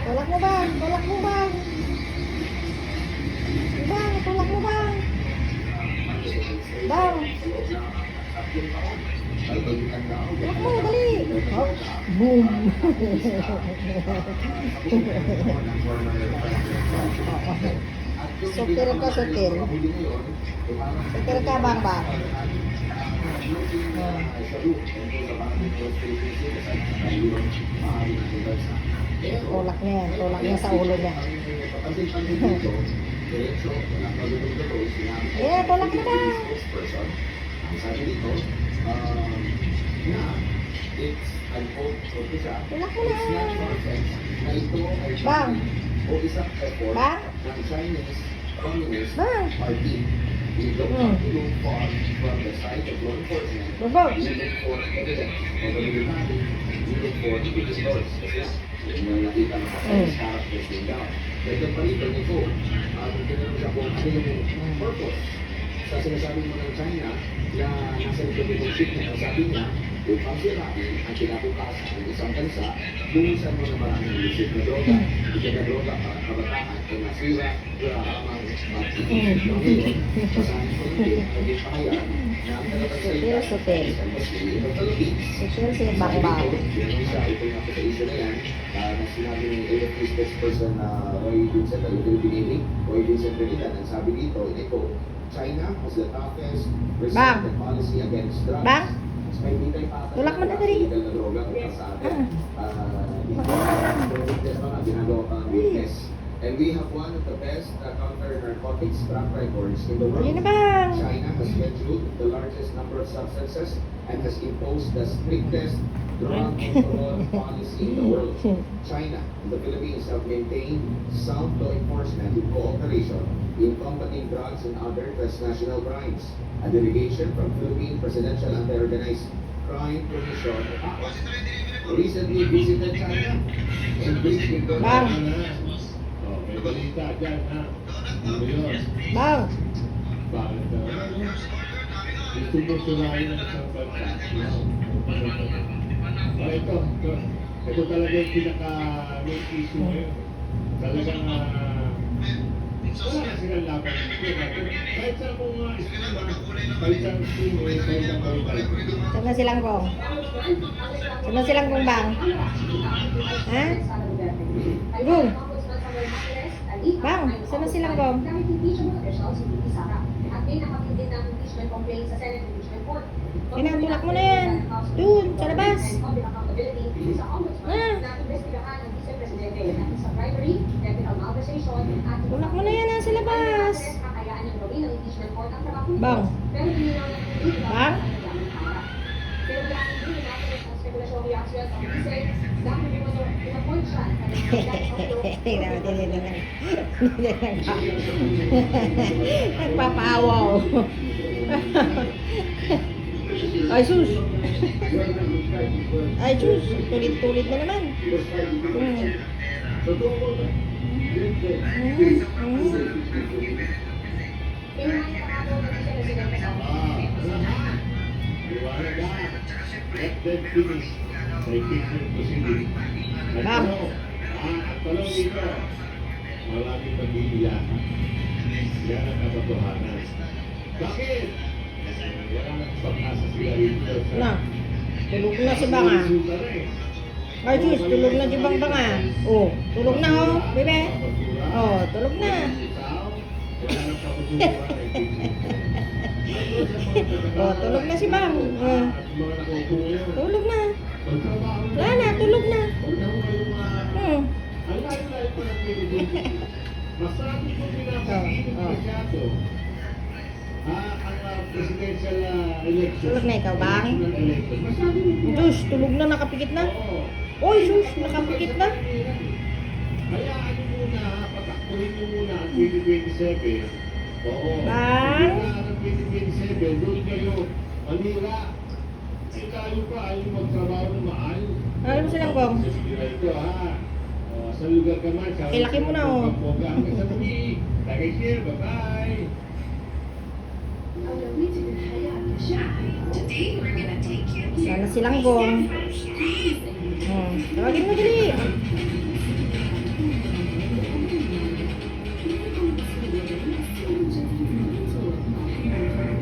Tulak mo bang? Tulak mo bang? Bang, tulak mo bang? Bang. Tulak mo, dali. Oh, boom. Supir ka, supir. Supir ka, bang, bang. Tulak niya yan. Tulak niya sa ulo niya. Eh, tulak na ba? Tulak mo na. Bang. Bang. Bang. Bang. Yung nakita mo sa harap ng sindaw. Dahil palitan nito, kung tinanong siya kung ano yung purpose sa sinasabi mo ng China na nasa likod ng ship niya, sabi niya, upang sirain ang kinabukasan ng isang bansa, buwisan mo na maraming ilisip na droga, ikadadroga para kabataan kung nasira, hamang ngayon, basahin ko hindi, naging pakayaan na ang talagang sa Supir, supir. Supir si Bang Bang. yung isa, ito nga po sa issue na yan, na sinabi ni AFP spokesperson na Roy Vincent, Roy Vincent Trinidad, ang sabi dito, ito, China has the toughest restricted policy against drugs. Bang. May hindi tayo pa Tulak mo na dali. na droga kung sa atin. Ginagawa pa ang witness. And we have one of the best counter-narcotics track records in the world. Ayun na bang. China has scheduled the largest number of substances and has imposed the strictest drug control policy in the world. China and the Philippines have maintained sound law enforcement in cooperation in combating drugs and other transnational crimes. A delegation from Philippine Presidential Anti-Organized Crime Commission recently visited China and briefed with the Bang. May balita dyan, ha? Ano yun? Bang. Bakit ka? Gusto mo sulayin ng isang bansa. Ito talaga yung pinaka-main issue ngayon. Talagang wala na silang laban. Kahit sa mga kahit sa Saan na silang kong? Saan na silang kong bang? Ha? Boom. Bang, saan na silang kong? Pinatulak mo na yan. Doon, sa labas. Tulak mo na yan sa labas. Bang. Bang. Tingnan mo, tingnan mo. Nagpapaawaw. Ay, sus. Ay, sus. Tulit-tulit na naman. Bang. At talong dito, maraming mag-iiyakan. Yan ang katotohanan. Bakit? Wala nang pag-asa sila rito. Na. Tulog na si Banga. Ay, sus. Tulog na si Bang Banga. Oh, tulog na oh, bebe. Oh, tulog na. Oh, tulog na si Bang. Oh. Tulog na. Wala na, tulog na. Masabi ko pinapaginip masyado. Ang presidential election. Tulog na ikaw, Bang. Masabi mo Sus, tulog na, nakapikit na. Oy, sus, nakapikit na. Hayaan nyo muna, patakbuhin nyo muna ang 2027. Oo. Bang? Ang 2027, doon kayo manira. Eh tayo pa, ayaw magtrabaho na maayos. Alam mo silang kong? Ito ha. Sa lugar ka man. Eh, laki mo na, oh. Hanggang sa muli. Like and share, bye-bye. أولوية الحياة Wala na silang gong. Oh, tawagin mo dali.